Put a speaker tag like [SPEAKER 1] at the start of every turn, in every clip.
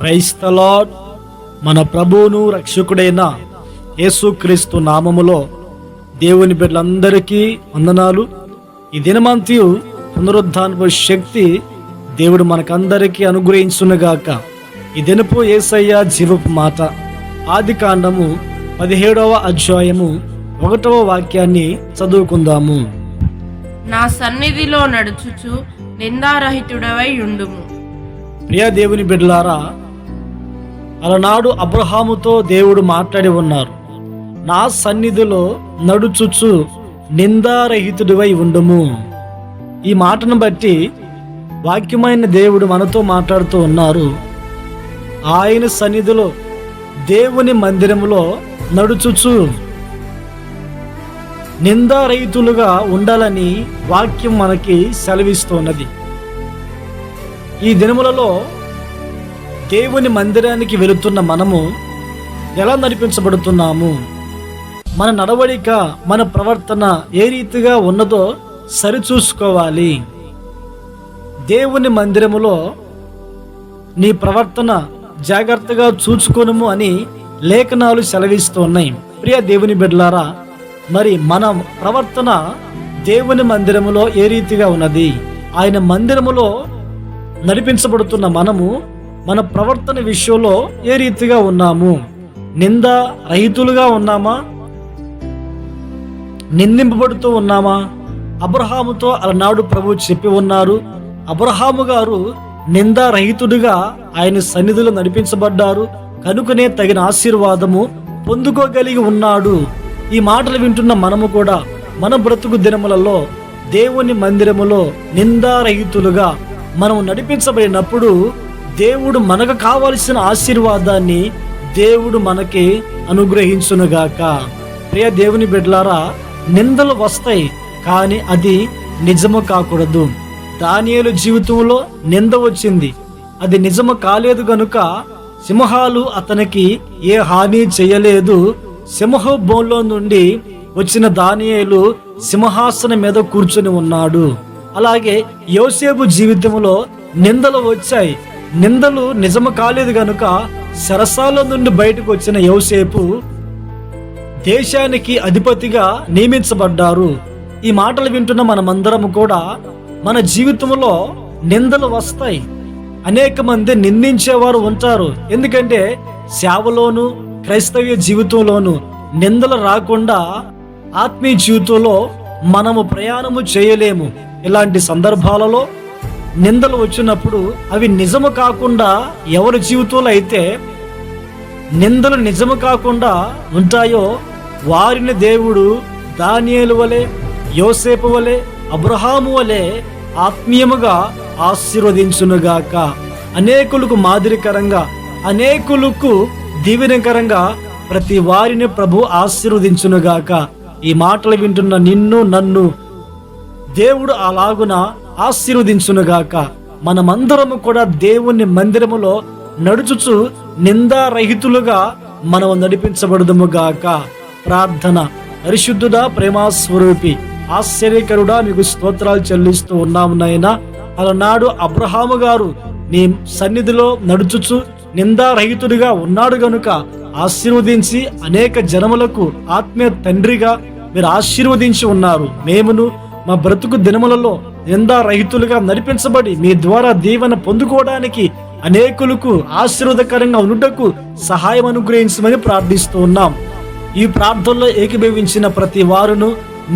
[SPEAKER 1] Praise the lord. మన ప్రభువును రక్షకుడైన యేసుక్రీస్తు నామములో దేవుని బిడ్డలందరికీ వందనాలు. ఈ దినమంతయు పునరుద్ధానపు శక్తి దేవుడు మనకందరికీ అనుగ్రహించునుగాక. ఈ దినపు యేసయ్య జీవపు మాట ఆదికాండము 17వ అధ్యాయము 1వ వాక్యాన్ని చదువుకుందాము.
[SPEAKER 2] నా సన్నిధిలో నడుచుచు నిందారహితుడవై ఉండుము.
[SPEAKER 1] ప్రియ దేవుని బిడ్డలారా, అలనాడు అబ్రహాముతో దేవుడు మాట్లాడి ఉన్నారు. నా సన్నిధిలో నడుచుచు నిందారహితుడివై ఉండుము. ఈ మాటను బట్టి వాక్యమైన దేవుడు మనతో మాట్లాడుతూ ఉన్నారు. ఆయన సన్నిధిలో దేవుని మందిరములో నడుచుచు నిందారహితులుగా ఉండాలని వాక్యం మనకి సెలవిస్తున్నది. ఈ దినములలో దేవుని మందిరానికి వెళుతున్న మనము ఎలా నడిపించబడుతున్నాము? మన నడవడిక, మన ప్రవర్తన ఏ రీతిగా ఉన్నదో సరిచూసుకోవాలి. దేవుని మందిరములో నీ ప్రవర్తన జాగ్రత్తగా చూచుకొనుము అని లేఖనాలు సెలవిస్తూ ఉన్నాయి. ప్రియ దేవుని బిడ్డలారా, మరి మన ప్రవర్తన దేవుని మందిరములో ఏ రీతిగా ఉన్నది? ఆయన మందిరములో నడిపించబడుతున్న మనము మన ప్రవర్తన విషయంలో ఏ రీతిగా ఉన్నాము? నింద రహితులుగా ఉన్నామా? నిందింపబడుతూ ఉన్నామా? అబ్రహాముతో అలనాడు ప్రభు చెప్పి ఉన్నారు. అబ్రహాము గారు నిందారహితుడిగా ఆయన సన్నిధిలో నడిపించబడ్డారు, కనుకనే తగిన ఆశీర్వాదము పొందుకోగలిగి ఉన్నాడు. ఈ మాటలు వింటున్న మనము కూడా మన బ్రతుకు దినములలో దేవుని మందిరములో నిందారహితులుగా మనం నడిపించబడినప్పుడు దేవుడు మనకు కావలసిన ఆశీర్వాదాన్ని దేవుడు మనకి అనుగ్రహించునుగాక. ప్రియ దేవుని బిడ్డలారా, నిందలు వస్తాయి, కానీ అది నిజము కాకూడదు. దానియేలు జీవితంలో నింద వచ్చింది, అది నిజము కాలేదు గనుక సింహాలు అతనికి ఏ హాని చేయలేదు. సింహ బోన్లో నుండి వచ్చిన దానియేలు సింహాసనం మీద కూర్చొని ఉన్నాడు. అలాగే యోసేపు జీవితంలో నిందలు వచ్చాయి, నిందలు నిజము కాలేదు గనుక చెరసాల నుండి బయటకు వచ్చిన యోసేపు దేశానికి అధిపతిగా నియమించబడ్డారు. ఈ మాటలు వింటున్న మనమందరం కూడా మన జీవితంలో నిందలు వస్తాయి. అనేక మంది నిందించేవారు ఉంటారు. ఎందుకంటే సేవలోను క్రైస్తవ జీవితంలోను నిందలు రాకుండా ఆత్మీయ జీవితంలో మనము ప్రయాణము చేయలేము. ఇలాంటి సందర్భాలలో నిందలు వచ్చినప్పుడు అవి నిజము కాకుండా ఎవరి జీవితంలో అయితే నిందలు నిజము కాకుండా ఉంటాయో వారిని దేవుడు దానియేలు వలె, యోసేపు వలె, అబ్రహాము వలె ఆత్మీయముగా ఆశీర్వదించునుగాక. అనేకులకు మాదిరికరంగా, అనేకులకు దీవెనకరంగా ప్రతి వారిని ప్రభు ఆశీర్వదించునుగాక. ఈ మాటలు వింటున్న నిన్ను నన్ను దేవుడు అలాగున ఆశీర్వదించునుగాక. మనమందరము కూడా దేవుని మందిరములో నడుచుచు నిందారహితులుగా మనం నడిపించబడదుముగాక. ప్రార్థన. పరిశుద్ధుడా, ప్రేమాస్వరూపి, ఆశ్చర్యకరుడా, మీకు స్తోత్రాలు చెల్లిస్తూ ఉన్నాము నాయనా. అలనాడు అబ్రహాము గారు నీ సన్నిధిలో నడుచుచు నిందారహితుడిగా ఉన్నాడు గనుక ఆశీర్వదించి అనేక జనములకు ఆత్మీయ తండ్రిగా మీరు ఆశీర్వదించి ఉన్నారు. మేమును మా బ్రతుకు దినములలో నిందారహితులుగా నడిపించబడి మీ ద్వారా దీవెన పొందుకోవడానికి, అనేకులకు ఆశీర్వాదకరంగా ఉండుటకు సహాయం అనుగ్రహించమని ప్రార్థిస్తూ ఉన్నాం. ఈ ప్రార్థనలో ఏకీభవించిన ప్రతి వారును,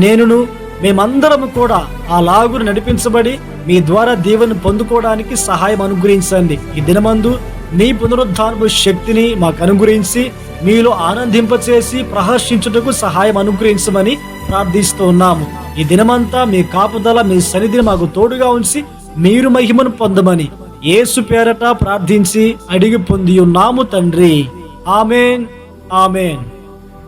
[SPEAKER 1] నేనును, మేమందరము కూడా అలాగును నడిపించబడి మీ ద్వారా దీవెన పొందుకోవడానికి సహాయం అనుగ్రహించండి. ఈ దినమందు మీ పునరుద్ధానపు శక్తిని మాకు అనుగ్రహించి మీలో ఆనందింపచేసి ప్రహర్షించుటకు సహాయం అనుగ్రహించమని ప్రార్థిస్తూ ఉన్నాము. ఈ దినమంతా మీ కాపుదల, మీ సన్నిధిని మాకు తోడుగా ఉంచి మీరు మహిమను పొందమని యేసు పేరట ప్రార్థించి అడిగి పొంది ఉన్నాము తండ్రి. ఆమేన్, ఆమేన్.